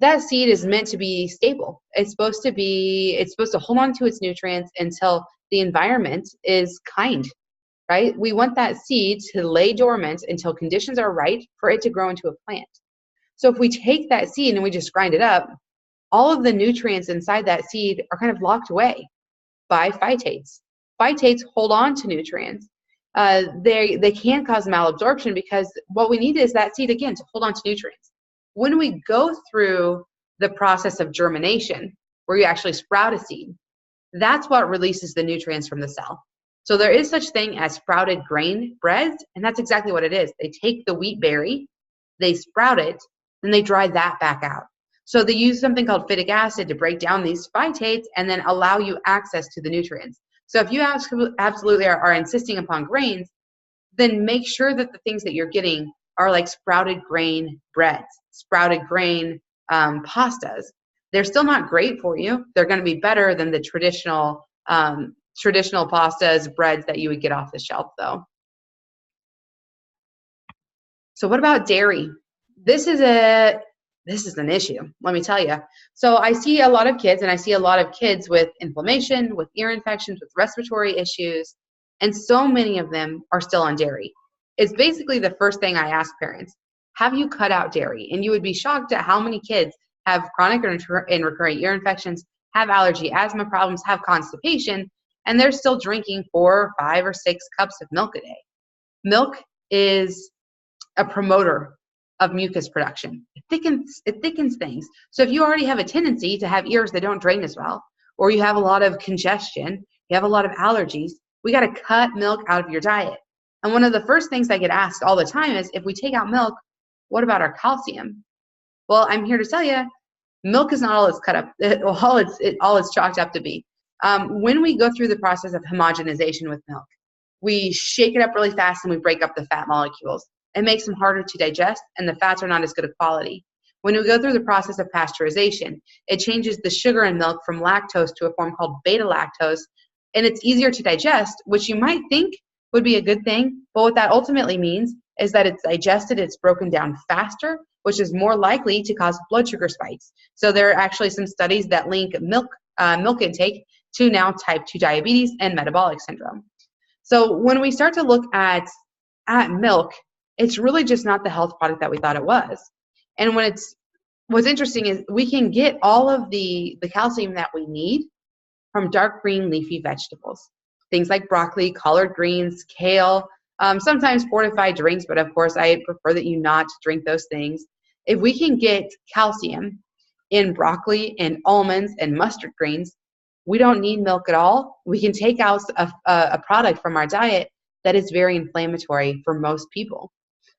that seed is meant to be stable. It's supposed to hold on to its nutrients until the environment is kind, right? We want that seed to lay dormant until conditions are right for it to grow into a plant. So if we take that seed and we just grind it up, all of the nutrients inside that seed are kind of locked away by phytates. Phytates hold on to nutrients. They can cause malabsorption because what we need is that seed, again, to hold on to nutrients. When we go through the process of germination, where you actually sprout a seed, that's what releases the nutrients from the cell. So there is such thing as sprouted grain breads, and that's exactly what it is. They take the wheat berry, they sprout it, then they dry that back out. So they use something called phytic acid to break down these phytates and then allow you access to the nutrients. So if you absolutely are insisting upon grains, then make sure that the things that you're getting are like sprouted grain breads, sprouted grain pastas. They're still not great for you. They're going to be better than the traditional pastas, breads that you would get off the shelf though. So what about dairy? This is an issue, let me tell you. So I see a lot of kids, and I see a lot of kids with inflammation, with ear infections, with respiratory issues, and so many of them are still on dairy. It's basically the first thing I ask parents, have you cut out dairy? And you would be shocked at how many kids have chronic and recurrent ear infections, have allergy, asthma problems, have constipation, and they're still drinking 4, 5, or 6 cups of milk a day. Milk is a promoter of mucus production. It thickens things. So if you already have a tendency to have ears that don't drain as well, or you have a lot of congestion, you have a lot of allergies, we got to cut milk out of your diet. And one of the first things I get asked all the time is, if we take out milk, What about our calcium? Well, I'm here to tell you, milk is not all it's cut up, all it's chalked up to be. When we go through the process of homogenization with milk, we shake it up really fast and we break up the fat molecules. It makes them harder to digest, and the fats are not as good of quality. When we go through the process of pasteurization, it changes the sugar in milk from lactose to a form called beta lactose, and it's easier to digest, which you might think would be a good thing, but what that ultimately means is that it's digested, it's broken down faster, which is more likely to cause blood sugar spikes. So there are actually some studies that link milk intake to now type 2 diabetes and metabolic syndrome. So when we start to look at milk, it's really just not the health product that we thought it was. And what's interesting is we can get all of the calcium that we need from dark green leafy vegetables. Things like broccoli, collard greens, kale, sometimes fortified drinks, but of course I prefer that you not drink those things. If we can get calcium in broccoli and almonds and mustard greens, we don't need milk at all. We can take out a product from our diet that is very inflammatory for most people.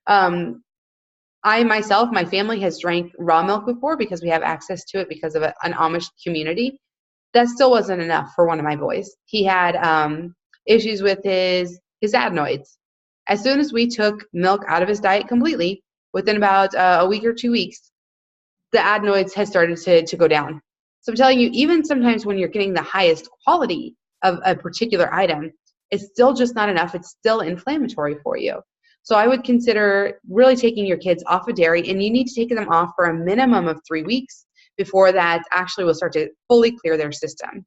I myself, my family has drank raw milk before because we have access to it because of an Amish community. That still wasn't enough for one of my boys. He had issues with his adenoids. As soon as we took milk out of his diet completely, within about a week or 2 weeks, the adenoids has started to go down. So I'm telling you, even sometimes when you're getting the highest quality of a particular item, it's still just not enough. It's still inflammatory for you. So I would consider really taking your kids off of dairy, and you need to take them off for a minimum of 3 weeks before that actually will start to fully clear their system.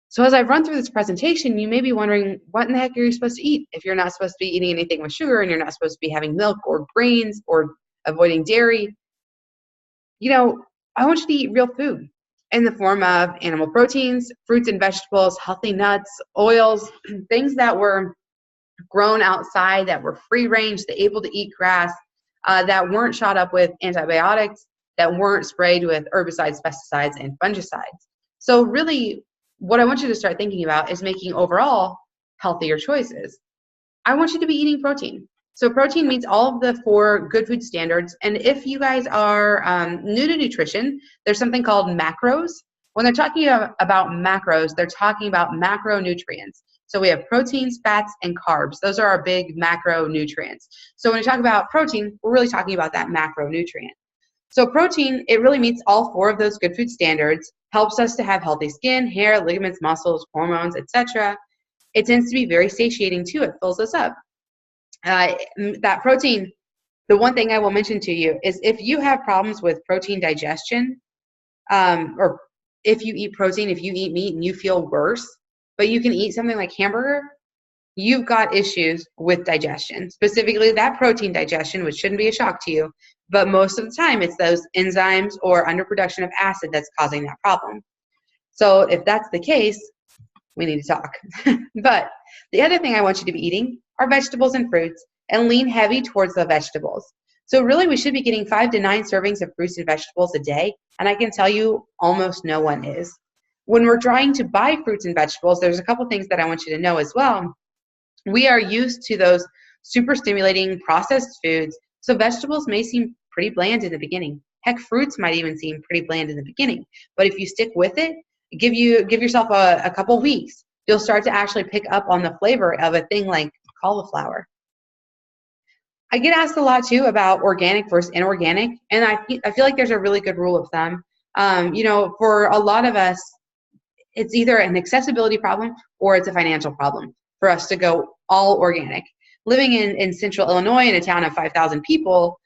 So as I've run through this presentation, you may be wondering, what in the heck are you supposed to eat if you're not supposed to be eating anything with sugar and you're not supposed to be having milk or grains or avoiding dairy? I want you to eat real food in the form of animal proteins, fruits and vegetables, healthy nuts, oils, things that were grown outside, that were free range, that able to eat grass, that weren't shot up with antibiotics, that weren't sprayed with herbicides, pesticides, and fungicides. So really, what I want you to start thinking about is making overall healthier choices. I want you to be eating protein. So protein meets all of the 4 good food standards. And if you guys are new to nutrition, there's something called macros. When they're talking about macros, they're talking about macronutrients. So we have proteins, fats, and carbs. Those are our big macronutrients. So when we talk about protein, we're really talking about that macronutrient. So protein, it really meets all 4 of those good food standards, helps us to have healthy skin, hair, ligaments, muscles, hormones, etc. It tends to be very satiating too. It fills us up. That protein, the one thing I will mention to you is if you have problems with protein digestion, or if you eat protein, if you eat meat and you feel worse, but you can eat something like hamburger, you've got issues with digestion, specifically that protein digestion, which shouldn't be a shock to you, but most of the time it's those enzymes or underproduction of acid that's causing that problem. So if that's the case, we need to talk. But the other thing I want you to be eating are vegetables and fruits, and lean heavy towards the vegetables. So really we should be getting 5 to 9 servings of fruits and vegetables a day, and I can tell you almost no one is. When we're trying to buy fruits and vegetables, there's a couple things that I want you to know as well. We are used to those super stimulating processed foods, so vegetables may seem pretty bland in the beginning. Heck, fruits might even seem pretty bland in the beginning, but if you stick with it, give yourself a couple weeks, you'll start to actually pick up on the flavor of a thing like cauliflower. I get asked a lot too about organic versus inorganic, and I feel like there's a really good rule of thumb. For a lot of us, it's either an accessibility problem or it's a financial problem for us to go all organic. Living in central Illinois in a town of 5,000 people,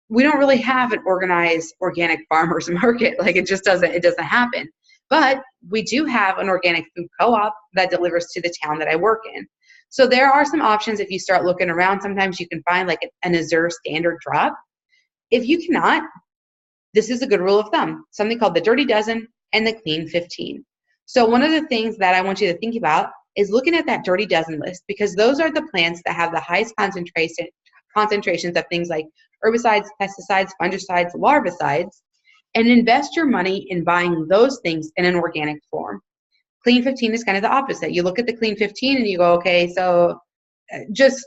we don't really have an organized organic farmers market. Like it doesn't happen. But we do have an organic food co-op that delivers to the town that I work in. So there are some options if you start looking around. Sometimes you can find like an Azure standard drop. If you cannot, this is a good rule of thumb, something called the Dirty Dozen and the Clean 15. So one of the things that I want you to think about is looking at that Dirty Dozen list, because those are the plants that have the highest concentrations of things like herbicides, pesticides, fungicides, larvicides, and invest your money in buying those things in an organic form. Clean 15 is kind of the opposite. You look at the Clean 15 and you go, okay, so just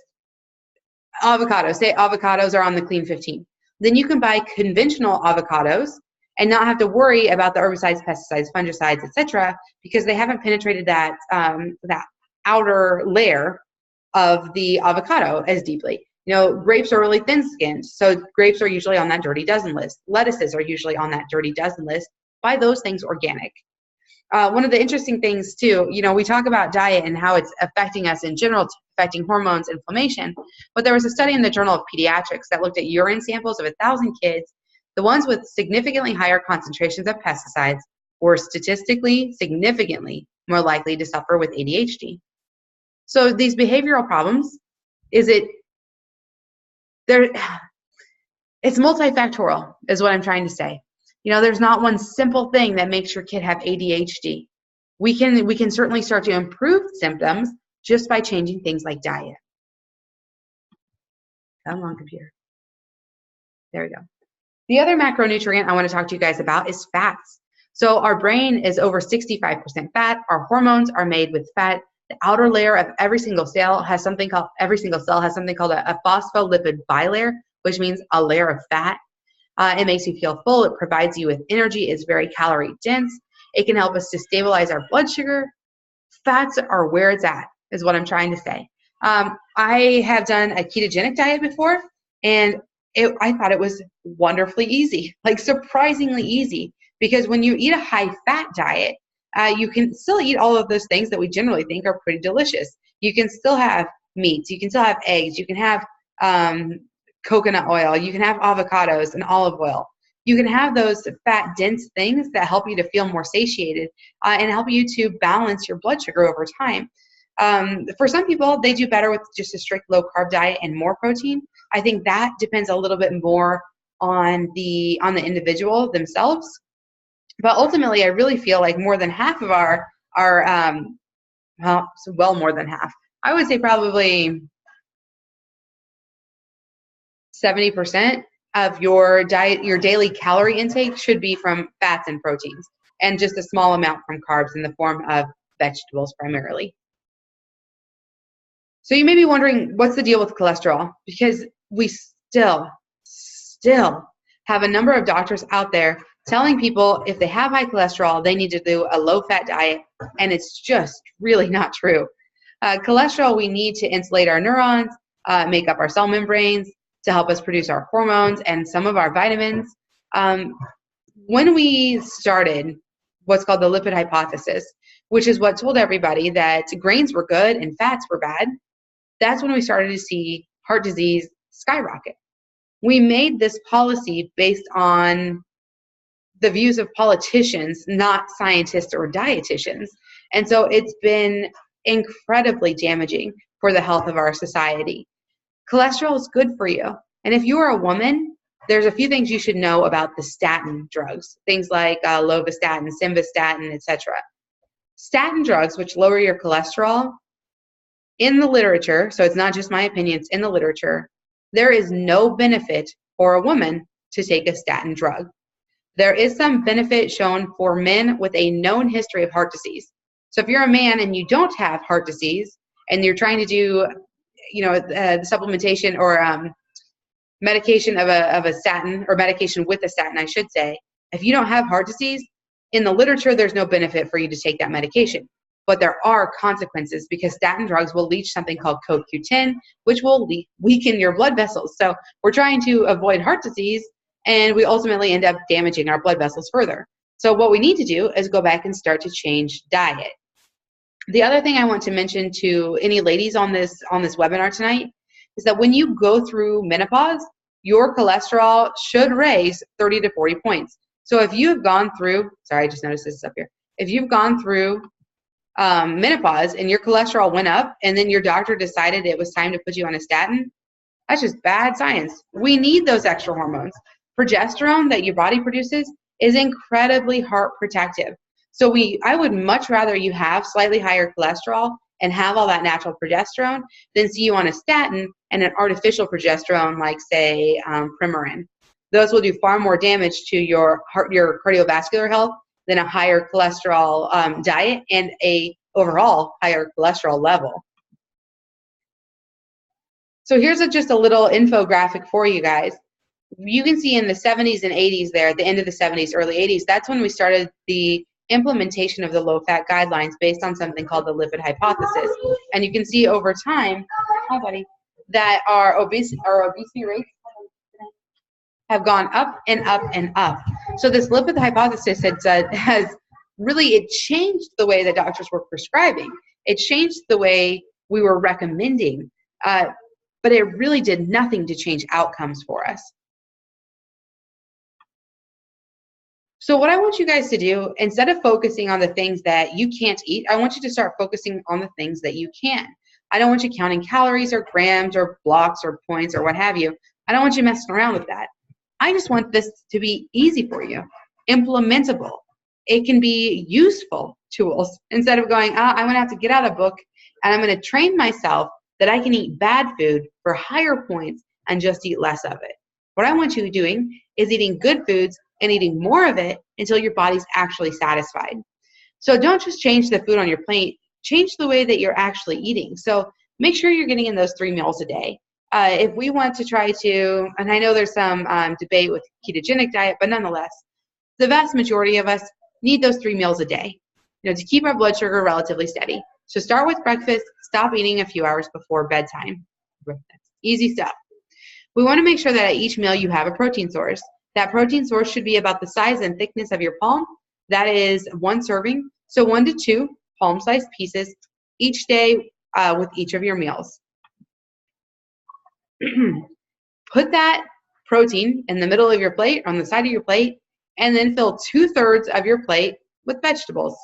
avocados. Say avocados are on the Clean 15. then you can buy conventional avocados and not have to worry about the herbicides, pesticides, fungicides, etc., because they haven't penetrated that that outer layer of the avocado as deeply. You know, grapes are really thin-skinned, so grapes are usually on that dirty dozen list. Lettuces are usually on that dirty dozen list. Buy those things organic. One of the interesting things too, you know, we talk about diet and how it's affecting us in general, affecting hormones, inflammation, but there was a study in the Journal of Pediatrics that looked at urine samples of 1,000 kids. The ones with significantly higher concentrations of pesticides were statistically significantly more likely to suffer with ADHD. So these behavioral problems, it's multifactorial is what I'm trying to say. You know, there's not one simple thing that makes your kid have ADHD. We can certainly start to improve symptoms just by changing things like diet. Come on, computer. There we go. The other macronutrient I want to talk to you guys about is fats. So our brain is over 65% fat. Our hormones are made with fat. The outer layer of every single cell has something called a phospholipid bilayer, which means a layer of fat. It makes you feel full. It provides you with energy. It's very calorie dense. It can help us to stabilize our blood sugar. Fats are where it's at, is what I'm trying to say. I have done a ketogenic diet before, and I thought it was wonderfully easy, like surprisingly easy, because when you eat a high-fat diet, you can still eat all of those things that we generally think are pretty delicious. You can still have meats. You can still have eggs. You can have coconut oil. You can have avocados and olive oil. You can have those fat, dense things that help you to feel more satiated and help you to balance your blood sugar over time. For some people, they do better with just a strict low-carb diet and more protein. I think that depends a little bit more on the individual themselves. But ultimately, I really feel like more than half of our well, more than half. I would say probably 70% of your diet, your daily calorie intake should be from fats and proteins, and just a small amount from carbs in the form of vegetables primarily. So you may be wondering, what's the deal with cholesterol? Because we still have a number of doctors out there telling people if they have high cholesterol, they need to do a low-fat diet, and it's just really not true. Cholesterol, we need to insulate our neurons, make up our cell membranes, to help us produce our hormones and some of our vitamins. When we started what's called the lipid hypothesis, which is what told everybody that grains were good and fats were bad, that's when we started to see heart disease skyrocket. We made this policy based on the views of politicians, not scientists or dietitians. And so it's been incredibly damaging for the health of our society. Cholesterol is good for you. And if you are a woman, there's a few things you should know about the statin drugs, things like lovastatin, simvastatin, etc. Statin drugs, which lower your cholesterol, in the literature, so it's not just my opinion, it's in the literature, there is no benefit for a woman to take a statin drug. There is some benefit shown for men with a known history of heart disease. So if you're a man and you don't have heart disease and you're trying to do, you know, the supplementation or medication of a statin, or medication with a statin, I should say, if you don't have heart disease, in the literature, there's no benefit for you to take that medication. But there are consequences, because statin drugs will leach something called CoQ10, which will weaken your blood vessels. So we're trying to avoid heart disease, and we ultimately end up damaging our blood vessels further. So what we need to do is go back and start to change diet. The other thing I want to mention to any ladies on this webinar tonight is that when you go through menopause, your cholesterol should raise 30 to 40 points. So if you have gone through, sorry, I just noticed this is up here. If you've gone through menopause and your cholesterol went up and then your doctor decided it was time to put you on a statin, that's just bad science. We need those extra hormones. Progesterone that your body produces is incredibly heart protective. So I would much rather you have slightly higher cholesterol and have all that natural progesterone than see you on a statin and an artificial progesterone like, say, Premarin. Those will do far more damage to your heart, your cardiovascular health, than a higher cholesterol diet and a overall higher cholesterol level. So here's just a little infographic for you guys. you can see in the 70s and 80s there, at the end of the 70s, early 80s, that's when we started the implementation of the low-fat guidelines based on something called the lipid hypothesis. And you can see over time, hi buddy, that our obesity rates have gone up and up and up. So this lipid hypothesis has really, it changed the way that doctors were prescribing. It changed the way we were recommending, but it really did nothing to change outcomes for us. So what I want you guys to do, instead of focusing on the things that you can't eat, I want you to start focusing on the things that you can. I don't want you counting calories or grams or blocks or points or what have you. I don't want you messing around with that. I just want this to be easy for you, implementable. It can be useful tools instead of going, I'm going to have to get out a book and I'm going to train myself that I can eat bad food for higher points and just eat less of it. What I want you doing is eating good foods and eating more of it until your body's actually satisfied. So don't just change the food on your plate, change the way that you're actually eating. So make sure you're getting in those 3 meals a day. If we want to try to, and I know there's some debate with ketogenic diet, but nonetheless, the vast majority of us need those 3 meals a day, to keep our blood sugar relatively steady. So start with breakfast, stop eating a few hours before bedtime. Easy stuff. We want to make sure that at each meal you have a protein source. That protein source should be about the size and thickness of your palm. That is 1 serving. So 1 to 2 palm-sized pieces each day with each of your meals. Put that protein in the middle of your plate, on the side of your plate, and then fill 2/3 of your plate with vegetables.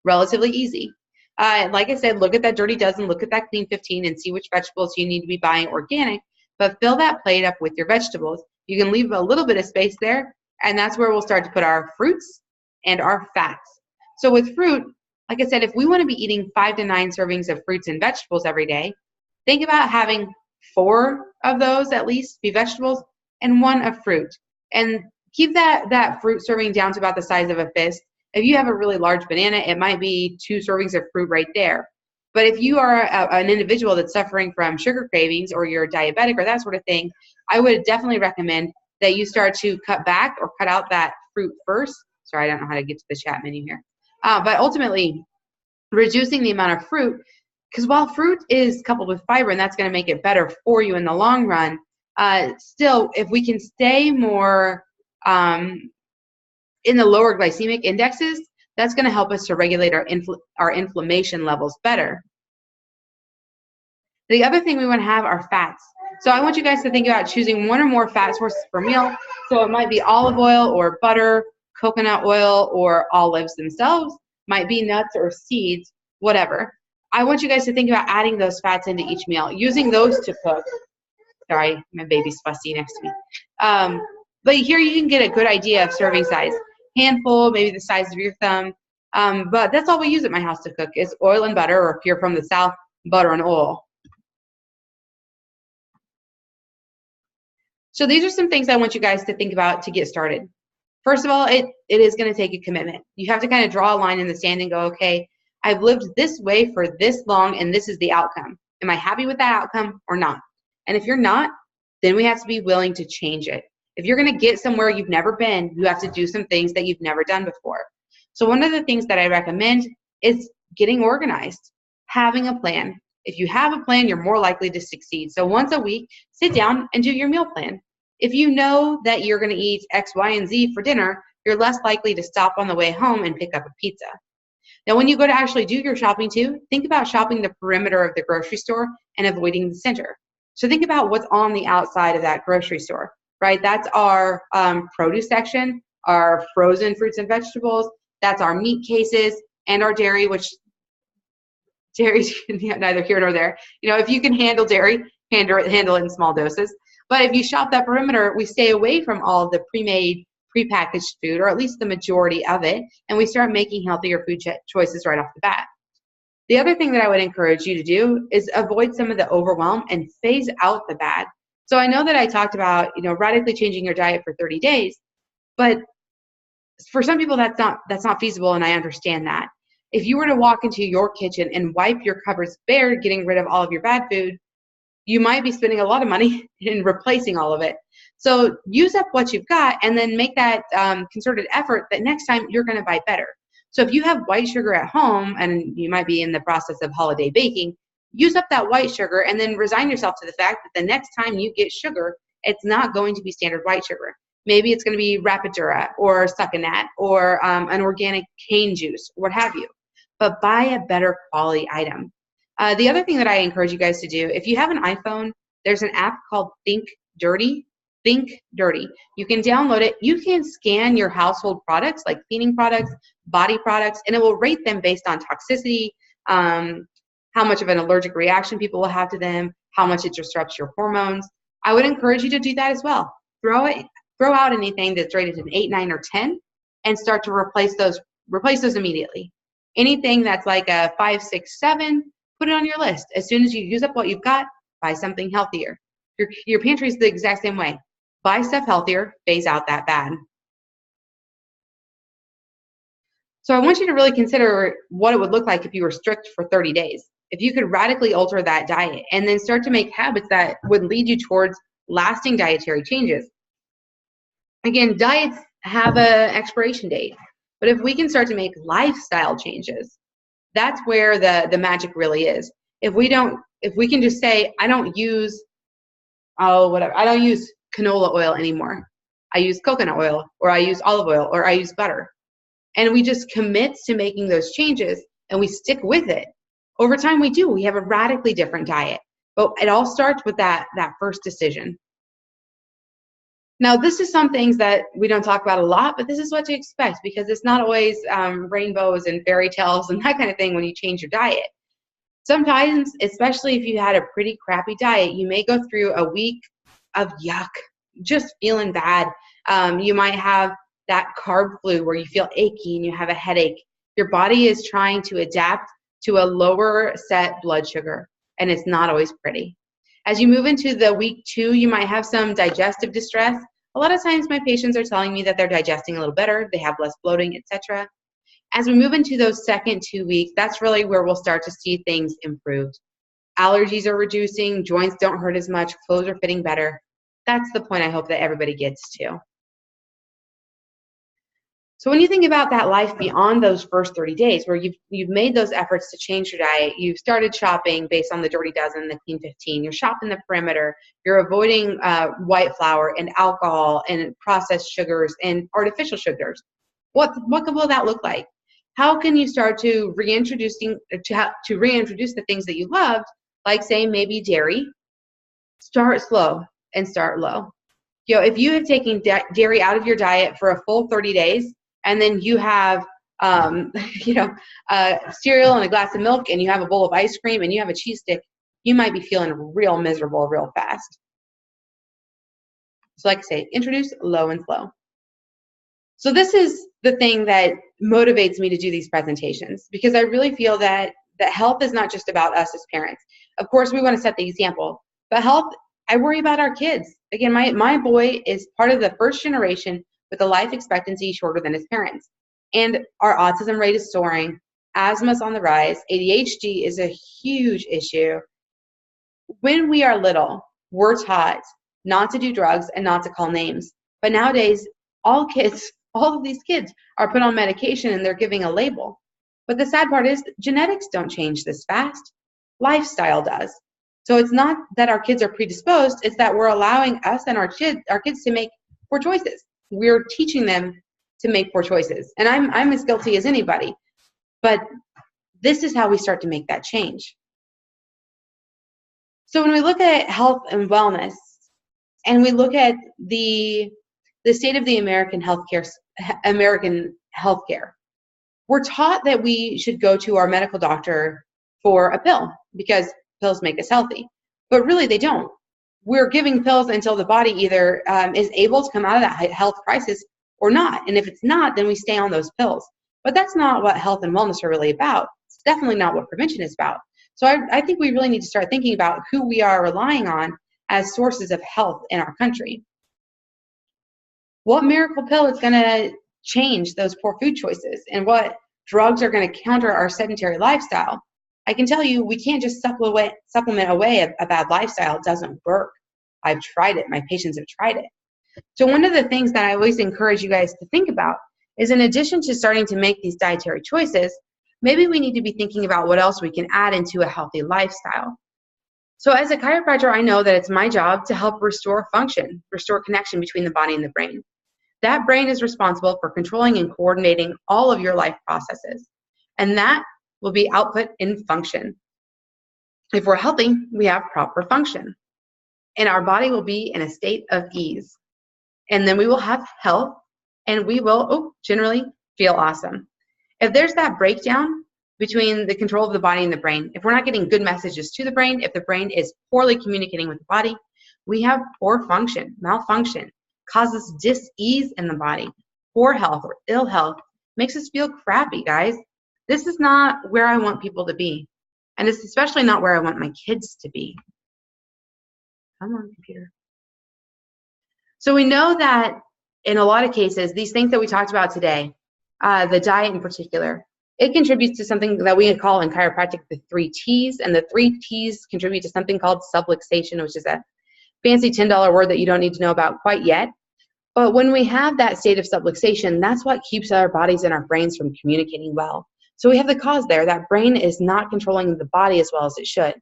Relatively easy. Like I said, look at that Dirty Dozen, look at that Clean 15 and see which vegetables you need to be buying organic, but fill that plate up with your vegetables. You can leave a little bit of space there, and that's where we'll start to put our fruits and our fats. So with fruit, like I said, if we want to be eating 5 to 9 servings of fruits and vegetables every day, think about having 4 of those at least be vegetables and 1 of fruit. And keep that fruit serving down to about the size of a fist. If you have a really large banana, it might be 2 servings of fruit right there. But if you are an individual that's suffering from sugar cravings or you're diabetic or that sort of thing, I would definitely recommend that you start to cut back or cut out that fruit first. Sorry, I don't know how to get to the chat menu here. But ultimately, reducing the amount of fruit, because while fruit is coupled with fiber and that's going to make it better for you in the long run, still, if we can stay more in the lower glycemic indexes, that's going to help us to regulate our inflammation levels better. The other thing we want to have are fats. So I want you guys to think about choosing 1 or more fat sources per meal. So it might be olive oil or butter, coconut oil, or olives themselves, might be nuts or seeds, whatever. I want you guys to think about adding those fats into each meal, using those to cook. Sorry, my baby's fussy next to me. But here you can get a good idea of serving size. Handful, maybe the size of your thumb. But that's all we use at my house to cook is oil and butter, or if you're from the South, butter and oil. So these are some things I want you guys to think about to get started. First of all, it is going to take a commitment. You have to kind of draw a line in the sand and go, okay, I've lived this way for this long and this is the outcome. Am I happy with that outcome or not? And if you're not, then we have to be willing to change it. If you're going to get somewhere you've never been, you have to do some things that you've never done before. So one of the things that I recommend is getting organized, having a plan. If you have a plan, you're more likely to succeed. So once a week, sit down and do your meal plan. If you know that you're going to eat X, Y, and Z for dinner, you're less likely to stop on the way home and pick up a pizza. Now, when you go to actually do your shopping too, think about shopping the perimeter of the grocery store and avoiding the center. So think about what's on the outside of that grocery store, right? That's our produce section, our frozen fruits and vegetables. That's our meat cases and our dairy, which dairy's neither here nor there. You know, if you can handle dairy, handle it in small doses. But if you shop that perimeter, we stay away from all the pre-made, prepackaged food, or at least the majority of it, and we start making healthier food choices right off the bat. The other thing that I would encourage you to do is avoid some of the overwhelm and phase out the bad. So I know that I talked about, radically changing your diet for 30 days, but for some people that's not feasible, and I understand that. If you were to walk into your kitchen and wipe your cupboards bare, getting rid of all of your bad food, you might be spending a lot of money in replacing all of it. So use up what you've got and then make that concerted effort that next time you're going to buy better. So if you have white sugar at home and you might be in the process of holiday baking, use up that white sugar and then resign yourself to the fact that the next time you get sugar, it's not going to be standard white sugar. Maybe it's going to be Rapadura or Succanat or an organic cane juice, what have you. But buy a better quality item. The other thing that I encourage you guys to do, if you have an iPhone, there's an app called Think Dirty. Think Dirty. You can download it. You can scan your household products like cleaning products, body products, and it will rate them based on toxicity, how much of an allergic reaction people will have to them, how much it disrupts your hormones. I would encourage you to do that as well. Throw out anything that's rated an 8, 9, or 10 and start to replace those immediately. Anything that's like a 5, 6, 7, put it on your list. As soon as you use up what you've got, buy something healthier. Your pantry is the exact same way. Buy stuff healthier, phase out that bad. So I want you to really consider what it would look like if you were strict for 30 days. If you could radically alter that diet and then start to make habits that would lead you towards lasting dietary changes. Again, diets have an expiration date, but if we can start to make lifestyle changes, that's where the magic really is. If we can just say, I don't use canola oil anymore. I use coconut oil, or I use olive oil, or I use butter. And we just commit to making those changes and we stick with it. Over time we have a radically different diet, but it all starts with that first decision. Now, this is some things that we don't talk about a lot, but this is what to expect because it's not always rainbows and fairy tales and that kind of thing when you change your diet. Sometimes, especially if you had a pretty crappy diet, you may go through a week of yuck, just feeling bad. You might have that carb flu where you feel achy and you have a headache. Your body is trying to adapt to a lower set blood sugar, and it's not always pretty. As you move into the week 2, you might have some digestive distress. A lot of times my patients are telling me that they're digesting a little better, they have less bloating, etc. As we move into those second 2 weeks, that's really where we'll start to see things improved. Allergies are reducing, joints don't hurt as much, clothes are fitting better. That's the point I hope that everybody gets to. So when you think about that life beyond those first 30 days where you've made those efforts to change your diet, you've started shopping based on the Dirty Dozen, the Clean 15, you're shopping the perimeter, you're avoiding white flour and alcohol and processed sugars and artificial sugars, what will that look like? How can you start to reintroduce the things that you loved, like say maybe dairy? Start slow and start low. If you have taken dairy out of your diet for a full 30 days, and then you have, cereal and a glass of milk, and you have a bowl of ice cream, and you have a cheese stick, you might be feeling real miserable real fast. So like I say, introduce low and slow. So this is the thing that motivates me to do these presentations, because I really feel that health is not just about us as parents. Of course, we want to set the example, but health, I worry about our kids. Again, my boy is part of the first generation with a life expectancy shorter than his parents. And our autism rate is soaring, asthma's on the rise, ADHD is a huge issue. When we are little, we're taught not to do drugs and not to call names. But nowadays, all of these kids are put on medication and they're giving a label. But the sad part is genetics don't change this fast. Lifestyle does. So it's not that our kids are predisposed, it's that we're allowing us and our kids to make poor choices. We're teaching them to make poor choices. And I'm as guilty as anybody. But this is how we start to make that change. So when we look at health and wellness, and we look at the state of the American healthcare, we're taught that we should go to our medical doctor for a pill because pills make us healthy. But really, they don't. We're giving pills until the body either is able to come out of that health crisis or not. And if it's not, then we stay on those pills. But that's not what health and wellness are really about. It's definitely not what prevention is about. So I think we really need to start thinking about who we are relying on as sources of health in our country. What miracle pill is going to change those poor food choices, and what drugs are going to counter our sedentary lifestyle? I can tell you, we can't just supplement away a bad lifestyle. It doesn't work. I've tried it. My patients have tried it. So one of the things that I always encourage you guys to think about is, in addition to starting to make these dietary choices, maybe we need to be thinking about what else we can add into a healthy lifestyle. So as a chiropractor, I know that it's my job to help restore function, restore connection between the body and the brain. That brain is responsible for controlling and coordinating all of your life processes, and that will be output in function. If we're healthy, we have proper function, and our body will be in a state of ease. And then we will have health, and we will generally feel awesome. If there's that breakdown between the control of the body and the brain, if we're not getting good messages to the brain, if the brain is poorly communicating with the body, we have poor function, malfunction, causes dis-ease in the body, poor health or ill health, makes us feel crappy, guys. This is not where I want people to be. And it's especially not where I want my kids to be. Come on, computer. So we know that in a lot of cases, these things that we talked about today, the diet in particular, it contributes to something that we call in chiropractic the 3 T's, and the 3 T's contribute to something called subluxation, which is a fancy $10 word that you don't need to know about quite yet. But when we have that state of subluxation, that's what keeps our bodies and our brains from communicating well. So we have the cause there. That brain is not controlling the body as well as it should.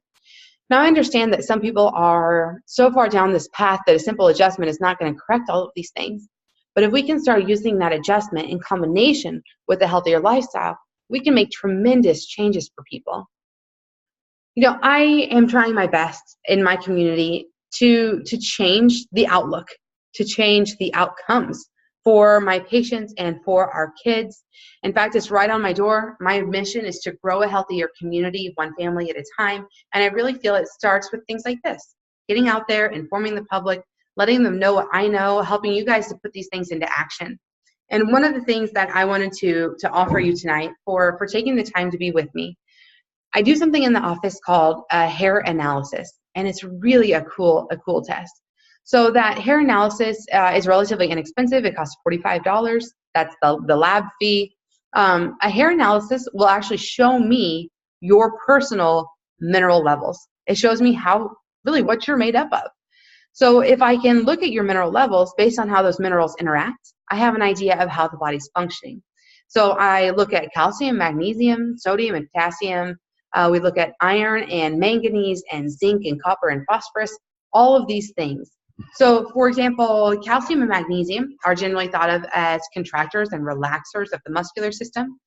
Now, I understand that some people are so far down this path that a simple adjustment is not going to correct all of these things. But if we can start using that adjustment in combination with a healthier lifestyle, we can make tremendous changes for people. You know, I am trying my best in my community to change the outlook, to change the outcomes for my patients and for our kids. In fact, it's right on my door. My mission is to grow a healthier community, one family at a time. And I really feel it starts with things like this: getting out there, informing the public, letting them know what I know, helping you guys to put these things into action. And one of the things that I wanted to offer you tonight for taking the time to be with me, I do something in the office called a hair analysis, and it's really a cool test. So that hair analysis is relatively inexpensive. It costs $45. That's the lab fee. A hair analysis will actually show me your personal mineral levels. It shows me what you're made up of. So if I can look at your mineral levels based on how those minerals interact, I have an idea of how the body's functioning. So I look at calcium, magnesium, sodium, and potassium. We look at iron and manganese and zinc and copper and phosphorus, all of these things. So, for example, calcium and magnesium are generally thought of as contractors and relaxers of the muscular system,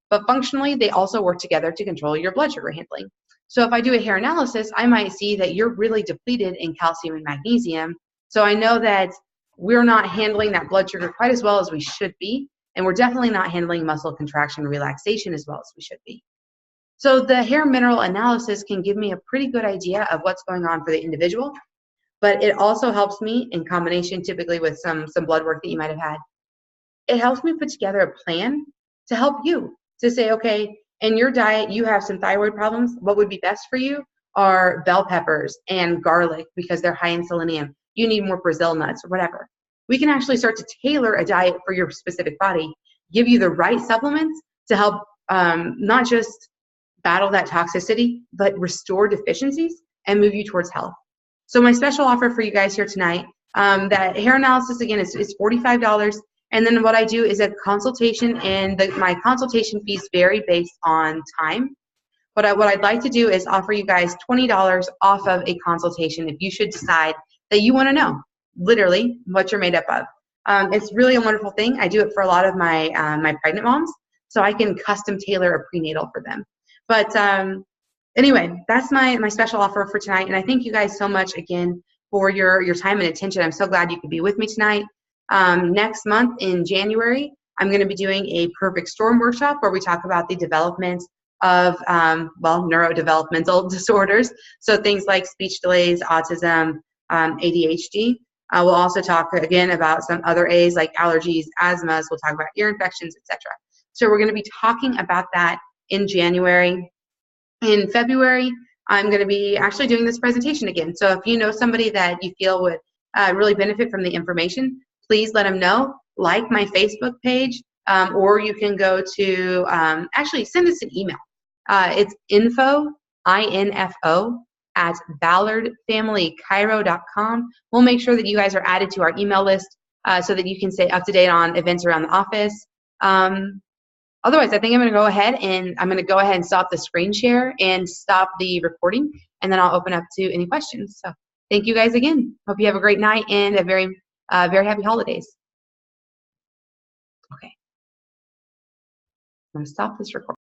but functionally, they also work together to control your blood sugar handling. So if I do a hair analysis, I might see that you're really depleted in calcium and magnesium. So I know that we're not handling that blood sugar quite as well as we should be, and we're definitely not handling muscle contraction and relaxation as well as we should be. So the hair mineral analysis can give me a pretty good idea of what's going on for the individual, but it also helps me in combination typically with some blood work that you might have had. It helps me put together a plan to help you to say, okay, in your diet, you have some thyroid problems. What would be best for you are bell peppers and garlic because they're high in selenium. You need more Brazil nuts or whatever. We can actually start to tailor a diet for your specific body, give you the right supplements to help not just battle that toxicity, but restore deficiencies and move you towards health. So my special offer for you guys here tonight, that hair analysis, again, is $45. And then what I do is a consultation, and my consultation fees vary based on time. But what I'd like to do is offer you guys $20 off of a consultation if you should decide that you want to know, literally, what you're made up of. It's really a wonderful thing. I do it for a lot of my my pregnant moms, so I can custom tailor a prenatal for them. But anyway, that's my special offer for tonight. And I thank you guys so much again for your time and attention. I'm so glad you could be with me tonight. Next month in January, I'm going to be doing a perfect storm workshop where we talk about the development of, neurodevelopmental disorders. So things like speech delays, autism, ADHD. We'll also talk again about some other A's like allergies, asthmas. We'll talk about ear infections, etc. So we're going to be talking about that in January. In February, I'm going to be actually doing this presentation again. So if you know somebody that you feel would really benefit from the information, please let them know. Like my Facebook page, or you can go to, actually send us an email. It's info, at ballardfamilycairo.com. We'll make sure that you guys are added to our email list so that you can stay up to date on events around the office. Otherwise, I think I'm going to go ahead and stop the screen share and stop the recording, and then I'll open up to any questions. So thank you guys again. Hope you have a great night and a very happy holidays. Okay. I'm going to stop this recording.